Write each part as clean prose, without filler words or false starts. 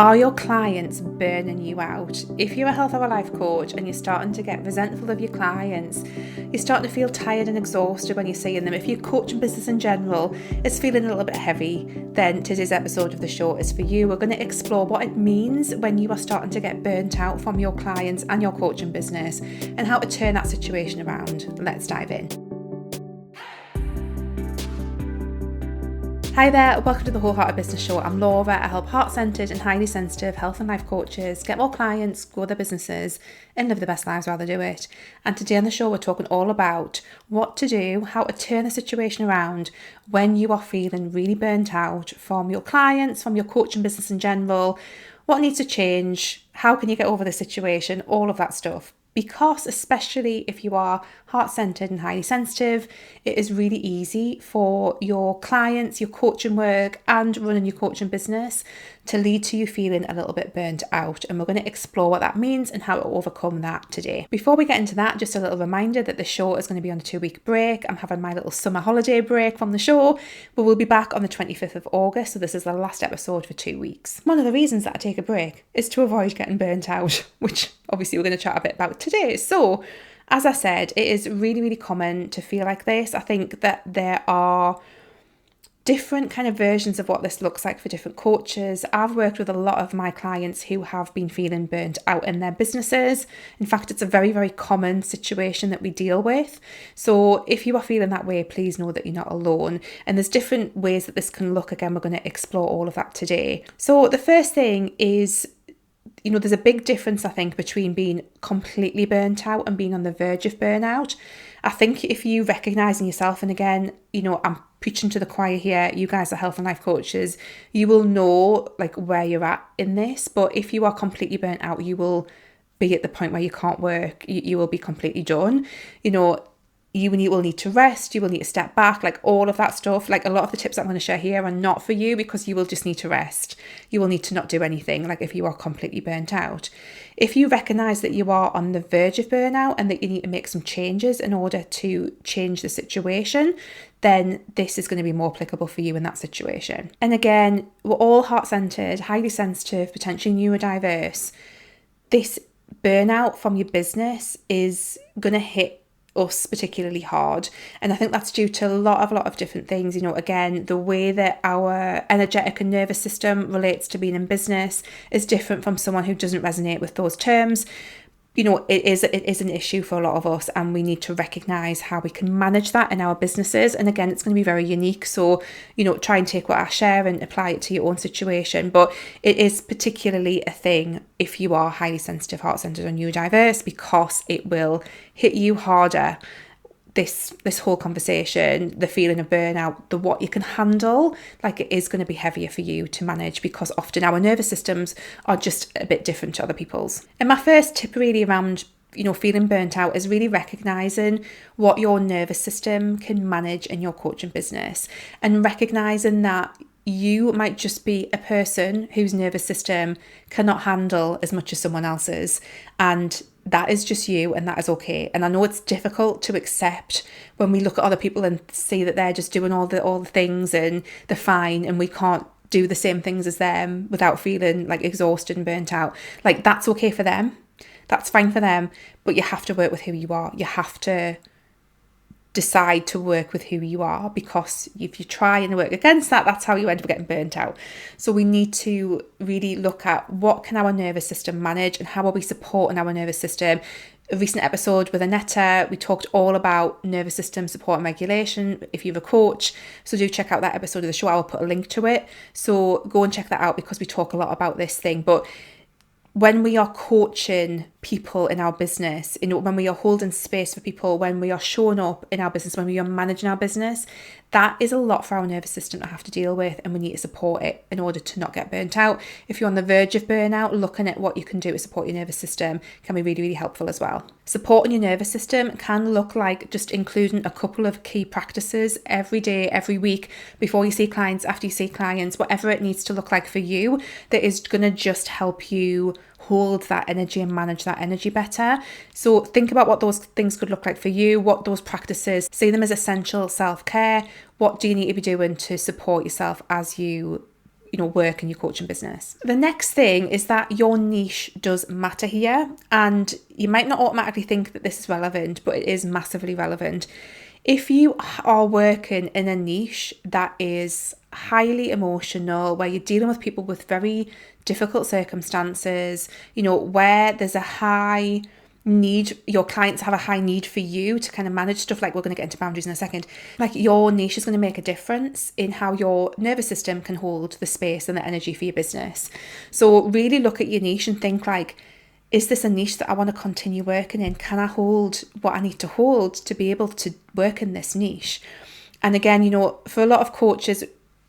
Are your clients burning you out? If you're a health or a life coach and you're starting to get resentful of your clients, you're starting to feel tired and exhausted when you're seeing them, if your coaching business in general is feeling a little bit heavy, then today's episode of the show is for you. We're going to explore what it means when you are starting to get burnt out from your clients and your coaching business and how to turn that situation around. Let's dive in. Hi there, welcome to the Wholehearted Business Show. I'm Laura. I help heart-centered and highly sensitive health and life coaches get more clients, grow their businesses, and live the best lives while they do it. And today on the show, we're talking all about what to do, how to turn the situation around when you are feeling really burnt out from your clients, from your coaching business in general, what needs to change, how can you get over the situation, all of that stuff. Because especially if you are heart-centered and highly sensitive, it is really easy for your clients, your coaching work and running your coaching business to lead to you feeling a little bit burnt out. And we're going to explore what that means and how to overcome that today. Before we get into that, just a little reminder that the show is going to be on a 2-week break. I'm having my little summer holiday break from the show, but we'll be back on the 25th of August. So this is the last episode for 2 weeks. One of the reasons that I take a break is to avoid getting burnt out, which obviously we're going to chat a bit about today. So as I said, it is really, really common to feel like this. I think that there are different kind of versions of what this looks like for different coaches. I've worked with a lot of my clients who have been feeling burnt out in their businesses. In fact, it's a very, very common situation that we deal with. So if you are feeling that way, please know that you're not alone. And there's different ways that this can look. Again, we're going to explore all of that today. So the first thing is, there's a big difference, I think, between being completely burnt out and being on the verge of burnout. I think if you recognise in yourself, and again, I'm preaching to the choir here, you guys are health and life coaches, you will know like where you're at in this. But if you are completely burnt out, you will be at the point where you can't work, you will be completely done. You will need to rest, you will need to step back, like all of that stuff. Like a lot of the tips I'm going to share here are not for you because you will just need to rest. You will need to not do anything, like if you are completely burnt out. If you recognise that you are on the verge of burnout and that you need to make some changes in order to change the situation, then this is going to be more applicable for you in that situation. And again, we're all heart-centered, highly sensitive, potentially neurodiverse. This burnout from your business is going to hit us particularly hard, and I think that's due to a lot of different things. Again, the way that our energetic and nervous system relates to being in business is different from someone who doesn't resonate with those terms. It is an issue for a lot of us, and we need to recognize how we can manage that in our businesses. And again, it's going to be very unique. So, try and take what I share and apply it to your own situation. But it is particularly a thing if you are highly sensitive, heart-centered, or neurodiverse, because it will hit you harder. This whole conversation, the feeling of burnout, the what you can handle, like it is going to be heavier for you to manage because often our nervous systems are just a bit different to other people's. And my first tip really around feeling burnt out is really recognizing what your nervous system can manage in your coaching business, and recognizing that you might just be a person whose nervous system cannot handle as much as someone else's, and that is just you, and that is okay. And I know it's difficult to accept when we look at other people and see that they're just doing all the things and they're fine, and we can't do the same things as them without feeling like exhausted and burnt out. Like, that's okay for them, that's fine for them, but you have to work with who you are. You have to decide to work with who you are, because if you try and work against that, that's how you end up getting burnt out. So we need to really look at what can our nervous system manage and how are we supporting our nervous system. A recent episode with Anetta, we talked all about nervous system support and regulation if you're a coach. So do check out that episode of the show. I will put a link to it. So go and check that out, because we talk a lot about this thing. But when we are coaching people in our business, when we are holding space for people, when we are showing up in our business, when we are managing our business, that is a lot for our nervous system to have to deal with, and we need to support it in order to not get burnt out. If you're on the verge of burnout, looking at what you can do to support your nervous system can be really, really helpful as well. Supporting your nervous system can look like just including a couple of key practices every day, every week, before you see clients, after you see clients, whatever it needs to look like for you, that is going to just help you hold that energy and manage that energy better. So think about what those things could look like for you, what those practices, see them as essential self-care. What do you need to be doing to support yourself as you work in your coaching business. The next thing is that your niche does matter here, and you might not automatically think that this is relevant, but it is massively relevant. If you are working in a niche that is highly emotional, where you're dealing with people with very difficult circumstances, where there's a high need, your clients have a high need for you to kind of manage stuff, like we're going to get into boundaries in a second, like your niche is going to make a difference in how your nervous system can hold the space and the energy for your business. So really look at your niche and think like, is this a niche that I want to continue working in? Can I hold what I need to hold to be able to work in this niche? And again, for a lot of coaches,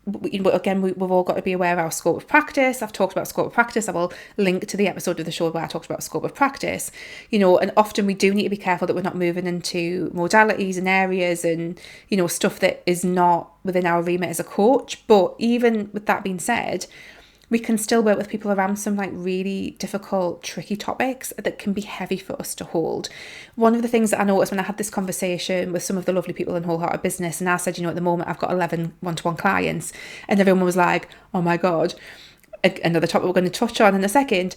we've all got to be aware of our scope of practice. I've talked about scope of practice. I will link to the episode of the show where I talked about scope of practice, and often we do need to be careful that we're not moving into modalities and areas and, stuff that is not within our remit as a coach. But even with that being said, we can still work with people around some like really difficult, tricky topics that can be heavy for us to hold. One of the things that I noticed when I had this conversation with some of the lovely people in Wholehearted Business, and I said, at the moment I've got 11 one-to-one clients, and everyone was like, oh my God, another topic we're going to touch on in a second.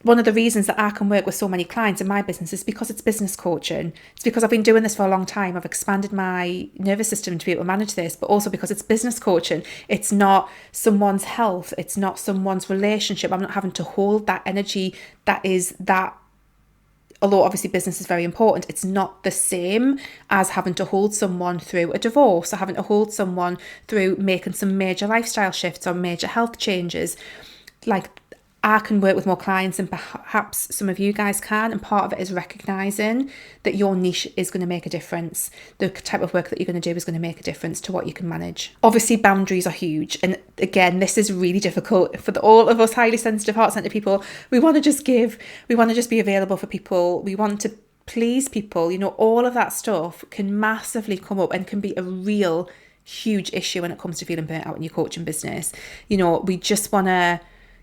One of the reasons that I can work with so many clients in my business is because it's business coaching. It's because I've been doing this for a long time. I've expanded my nervous system to be able to manage this, but also because it's business coaching. It's not someone's health. It's not someone's relationship. I'm not having to hold that energy although obviously business is very important, it's not the same as having to hold someone through a divorce or having to hold someone through making some major lifestyle shifts or major health changes. Like, I can work with more clients than perhaps some of you guys can, and part of it is recognizing that your niche is going to make a difference. The type of work that you're going to do is going to make a difference to what you can manage. Obviously, boundaries are huge, and again, this is really difficult for all of us highly sensitive, heart-centered people. We want to just give, we want to just be available for people, we want to please people. All of that stuff can massively come up and can be a real huge issue when it comes to feeling burnt out in your coaching business. We just want to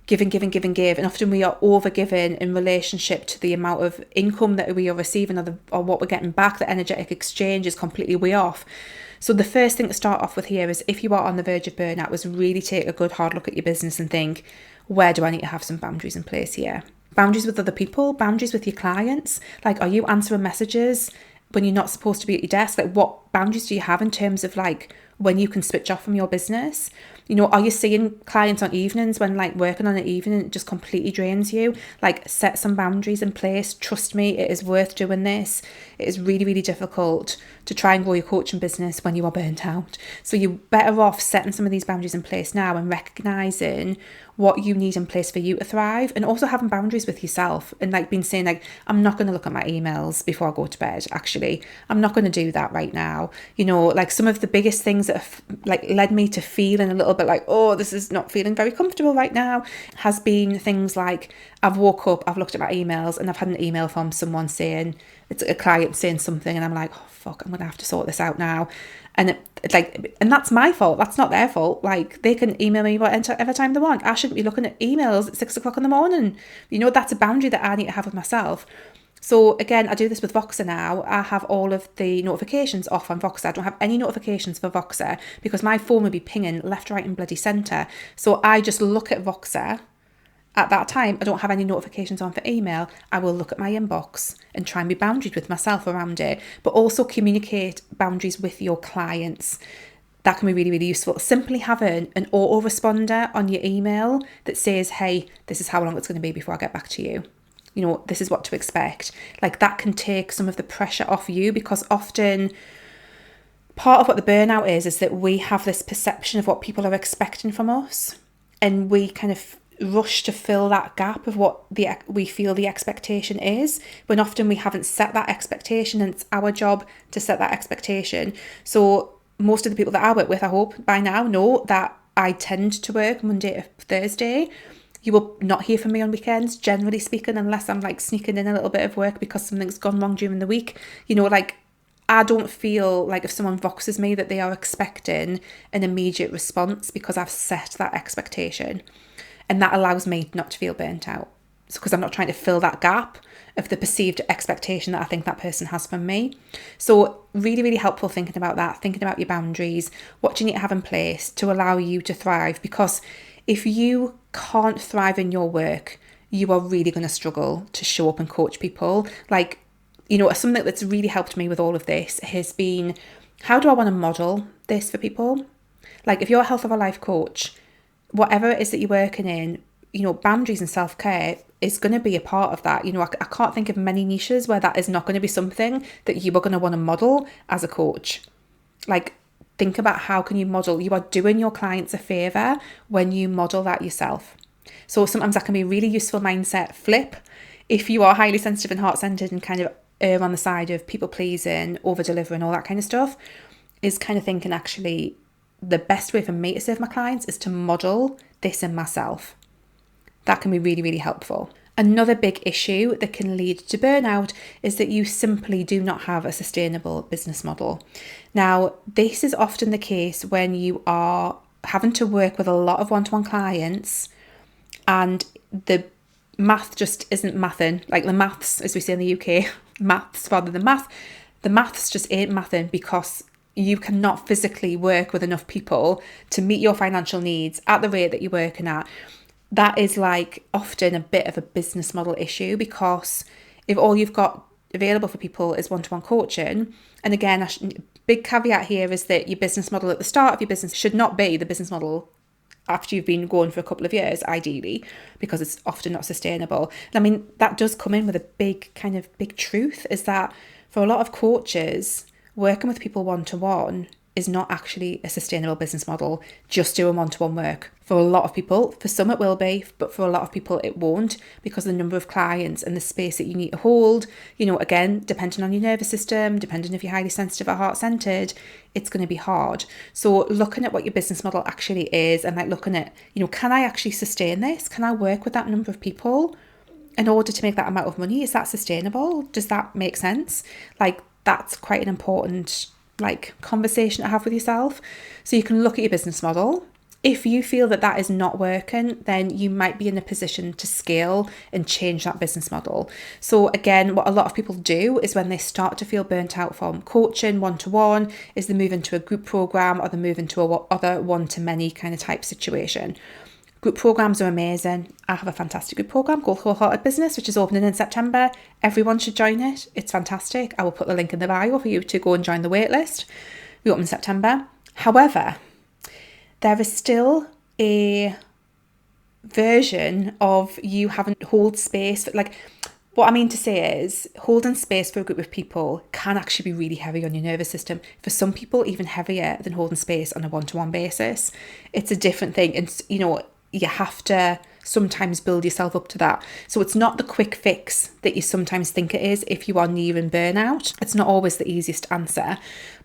give and give and give and give, and often we are over giving in relationship to the amount of income that we are receiving or what we're getting back. The energetic exchange is completely way off. So the first thing to start off with here is, if you are on the verge of burnout, was really take a good hard look at your business and think, where do I need to have some boundaries in place here? Boundaries with other people, boundaries with your clients. Like, are you answering messages when you're not supposed to be at your desk? Like, what boundaries do you have in terms of like when you can switch off from your business? Are you seeing clients on evenings when like working on an evening it just completely drains you? Like, set some boundaries in place. Trust me, it is worth doing this. It is really, really difficult to try and grow your coaching business when you are burnt out. So you're better off setting some of these boundaries in place now and recognizing what you need in place for you to thrive, and also having boundaries with yourself and like being saying like, I'm not going to look at my emails before I go to bed. Actually, I'm not going to do that right now. Like some of the biggest things that have like led me to feeling a little bit like, oh, this is not feeling very comfortable right now, has been things like, I've woke up, I've looked at my emails, and I've had an email from someone saying, it's a client saying something, and I'm like, oh fuck, I'm gonna have to sort this out now. And and that's my fault. That's not their fault. Like, they can email me whatever time they want. I shouldn't be looking at emails at 6 o'clock in the morning. That's a boundary that I need to have with myself. So again, I do this with Voxer now. I have all of the notifications off on Voxer. I don't have any notifications for Voxer because my phone would be pinging left, right, and bloody centre. So I just look at Voxer. At that time, I don't have any notifications on for email. I will look at my inbox and try and be boundaried with myself around it, but also communicate boundaries with your clients. That can be really, really useful. Simply having an autoresponder on your email that says, hey, this is how long it's going to be before I get back to you. This is what to expect. Like, that can take some of the pressure off you, because often part of what the burnout is that we have this perception of what people are expecting from us, and we kind of rush to fill that gap of what we feel the expectation is, when often we haven't set that expectation, and it's our job to set that expectation. So most of the people that I work with, I hope by now, know that I tend to work Monday to Thursday. You will not hear from me on weekends, generally speaking, unless I'm like sneaking in a little bit of work because something's gone wrong during the week. I don't feel like if someone voxes me that they are expecting an immediate response, because I've set that expectation. And that allows me not to feel burnt out. So, because I'm not trying to fill that gap of the perceived expectation that I think that person has from me. So really, really helpful thinking about that, thinking about your boundaries, what do you need to have in place to allow you to thrive. Because If you can't thrive in your work, you are really going to struggle to show up and coach people. Like, something that's really helped me with all of this has been, how do I want to model this for people? Like, if you're a health of a life coach, whatever it is that you're working in, boundaries and self-care is going to be a part of that. I can't think of many niches where that is not going to be something that you are going to want to model as a coach. Like, think about how can you model. You are doing your clients a favour when you model that yourself. So sometimes that can be a really useful mindset flip. If you are highly sensitive and heart-centered and kind of err on the side of people-pleasing, over-delivering, all that kind of stuff, is kind of thinking, actually, the best way for me to serve my clients is to model this in myself. That can be really, really helpful. Another big issue that can lead to burnout is that you simply do not have a sustainable business model. Now, this is often the case when you are having to work with a lot of one-to-one clients and the math just isn't mathing. Like the maths, as we say in the UK, maths rather than math, the maths just ain't mathing because you cannot physically work with enough people to meet your financial needs at the rate that you're working at. That is like often a bit of a business model issue, because if all you've got available for people is one-to-one coaching, and again, big caveat here is that your business model at the start of your business should not be the business model after you've been going for a couple of years, ideally, because it's often not sustainable. I mean, that does come in with a big truth, is that for a lot of coaches, working with people one-to-one is not actually a sustainable business model, just doing one-to-one work. For a lot of people, for some it will be, but for a lot of people it won't, because of the number of clients and the space that you need to hold. Again, depending on your nervous system, depending if you're highly sensitive or heart-centered, it's going to be hard. So looking at what your business model actually is and like looking at, can I actually sustain this? Can I work with that number of people in order to make that amount of money? Is that sustainable? Does that make sense? Like, that's quite an important conversation to have with yourself. So you can look at your business model. If you feel that that is not working, then you might be in a position to scale and change that business model. So again, what a lot of people do is when they start to feel burnt out from coaching one-to-one, is they move into a group program or they move into a other one-to-many kind of type situation. Group programs are amazing. I have a fantastic group program called Wholehearted Business, which is opening in September. Everyone should join it. It's fantastic. I will put the link in the bio for you to go and join the waitlist. We open in September. However, there is still a version of you having to hold space. What I mean to say is, holding space for a group of people can actually be really heavy on your nervous system. For some people, even heavier than holding space on a one-to-one basis. It's a different thing. And, you have to sometimes build yourself up to that. So it's not the quick fix that you sometimes think it is if you are nearing burnout. It's not always the easiest answer,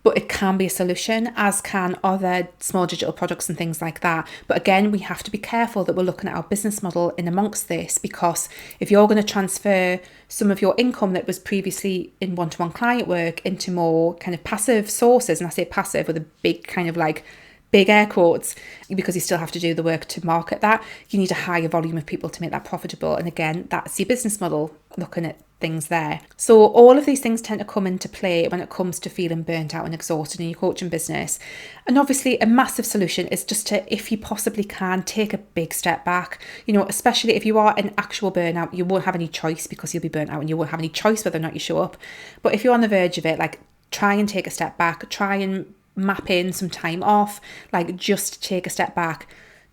but it can be a solution, as can other small digital products and things like that. But again, we have to be careful that we're looking at our business model in amongst this, because if you're going to transfer some of your income that was previously in one-to-one client work into more kind of passive sources, and I say passive with a big kind of big air quotes, because you still have to do the work to market that, you need a higher volume of people to make that profitable. And again, that's your business model, looking at things there. So all of these things tend to come into play when it comes to feeling burnt out and exhausted in your coaching business. And obviously a massive solution is just to, if you possibly can, take a big step back. Especially if you are in actual burnout, you won't have any choice, because you'll be burnt out and you won't have any choice whether or not you show up. But if you're on the verge of it, try and take a step back, try and map in some time off, just take a step back,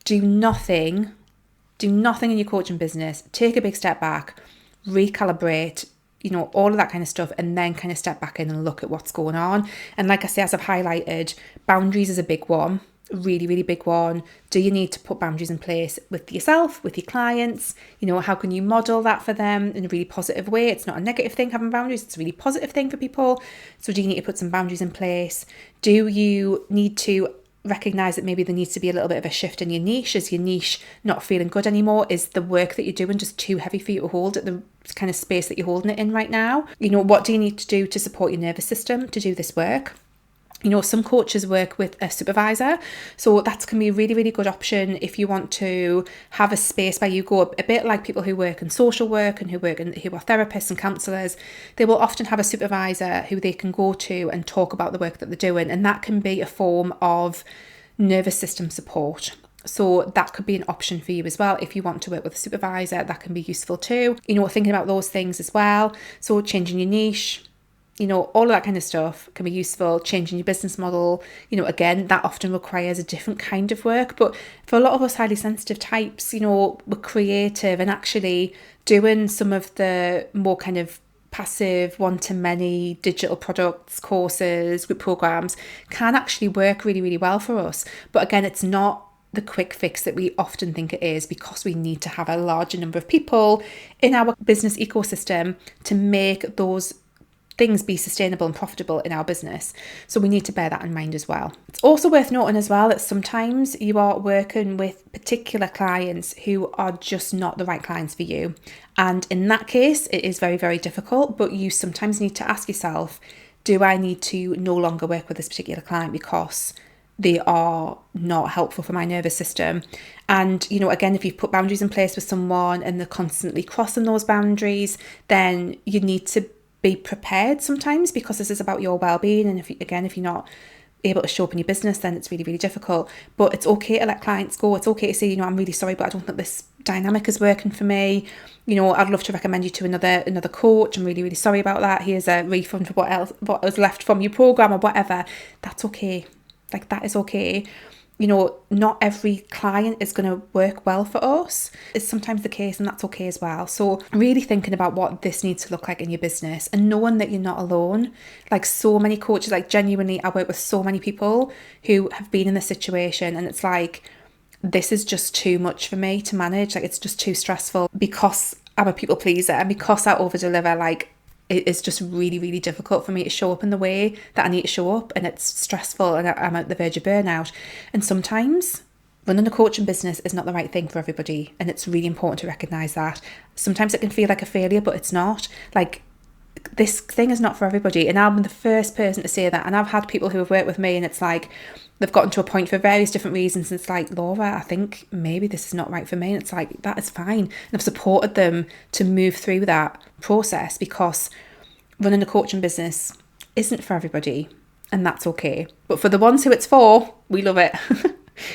do nothing in your coaching business, take a big step back, recalibrate, all of that kind of stuff, and then kind of step back in and look at what's going on. And like I say, as I've highlighted, boundaries is a big one, really, really big one. Do you need to put boundaries in place with yourself, with your clients? How can you model that for them in a really positive way? It's not a negative thing having boundaries, it's a really positive thing for people. So do you need to put some boundaries in place? Do you need to recognise that maybe there needs to be a little bit of a shift in your niche? Is your niche not feeling good anymore? Is the work that you're doing just too heavy for you to hold at the kind of space that you're holding it in right now? What do you need to do to support your nervous system to do this work? Some coaches work with a supervisor, so that can be a really, really good option if you want to have a space where you go a bit like people who work in social work and who are therapists and counsellors. They will often have a supervisor who they can go to and talk about the work that they're doing, and that can be a form of nervous system support. So that could be an option for you as well. If you want to work with a supervisor, that can be useful too. Thinking about those things as well. So changing your niche, all of that kind of stuff can be useful. Changing your business model, again, that often requires a different kind of work. But for a lot of us highly sensitive types, we're creative, and actually doing some of the more kind of passive one-to-many digital products, courses, group programs can actually work really, really well for us. But again, it's not the quick fix that we often think it is, because we need to have a larger number of people in our business ecosystem to make those things be sustainable and profitable in our business. So we need to bear that in mind as well. It's also worth noting as well that sometimes you are working with particular clients who are just not the right clients for you. And in that case, it is very, very difficult, but you sometimes need to ask yourself, do I need to no longer work with this particular client because they are not helpful for my nervous system? And, again, if you've put boundaries in place with someone and they're constantly crossing those boundaries, then you need to be prepared sometimes, because this is about your well-being. And if you're not able to show up in your business, then it's really, really difficult. But it's okay to let clients go. It's okay to say, I'm really sorry, but I don't think this dynamic is working for me. I'd love to recommend you to another coach. I'm really, really sorry about that. Here's a refund for what was left from your program or whatever. That's okay. That is okay. Not every client is going to work well for us. It's sometimes the case, and that's okay as well. So really thinking about what this needs to look like in your business, and knowing that you're not alone. So many coaches, genuinely, I work with so many people who have been in this situation, and it's this is just too much for me to manage. It's just too stressful, because I'm a people pleaser, and because I over deliver, it is just really, really difficult for me to show up in the way that I need to show up, and it's stressful, and I'm at the verge of burnout. And sometimes running a coaching business is not the right thing for everybody, and it's really important to recognise that. Sometimes it can feel like a failure, but it's not. This thing is not for everybody, and I'm the first person to say that. And I've had people who have worked with me, and it's they've gotten to a point for various different reasons. It's Laura, I think maybe this is not right for me. And it's that is fine. And I've supported them to move through that process, because running a coaching business isn't for everybody, and that's okay. But for the ones who it's for, we love it.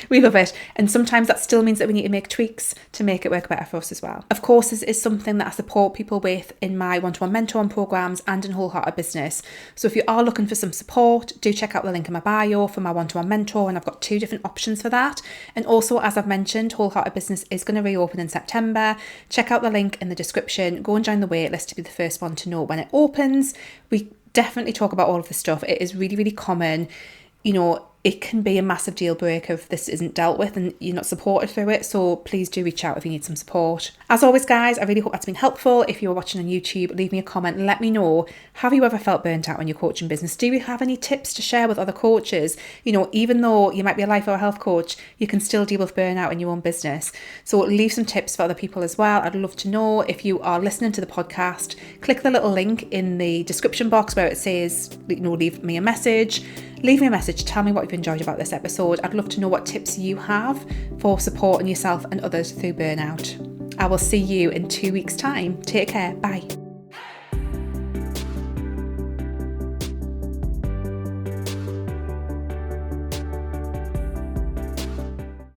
We love it. And sometimes that still means that we need to make tweaks to make it work better for us as well. Of course, this is something that I support people with in my one-to-one mentoring programs and in Wholehearted Business. So if you are looking for some support, do check out the link in my bio for my one-to-one mentor, and I've got 2 different options for that. And also, as I've mentioned, Wholehearted Business is going to reopen in September. Check out the link in the description. Go and join the waitlist to be the first one to know when it opens. We definitely talk about all of this stuff. It is really, really common. It can be a massive deal breaker if this isn't dealt with and you're not supported through it. So please do reach out if you need some support. As always, guys, I really hope that's been helpful. If you're watching on YouTube, leave me a comment and let me know, have you ever felt burnt out on your coaching business? Do you have any tips to share with other coaches? Even though you might be a life or a health coach, you can still deal with burnout in your own business. So leave some tips for other people as well. I'd love to know. If you are listening to the podcast, click the little link in the description box where it says, leave me a message. Leave me a message, tell me what you've enjoyed about this episode. I'd love to know what tips you have for supporting yourself and others through burnout. I will see you in 2 weeks' time. Take care. Bye.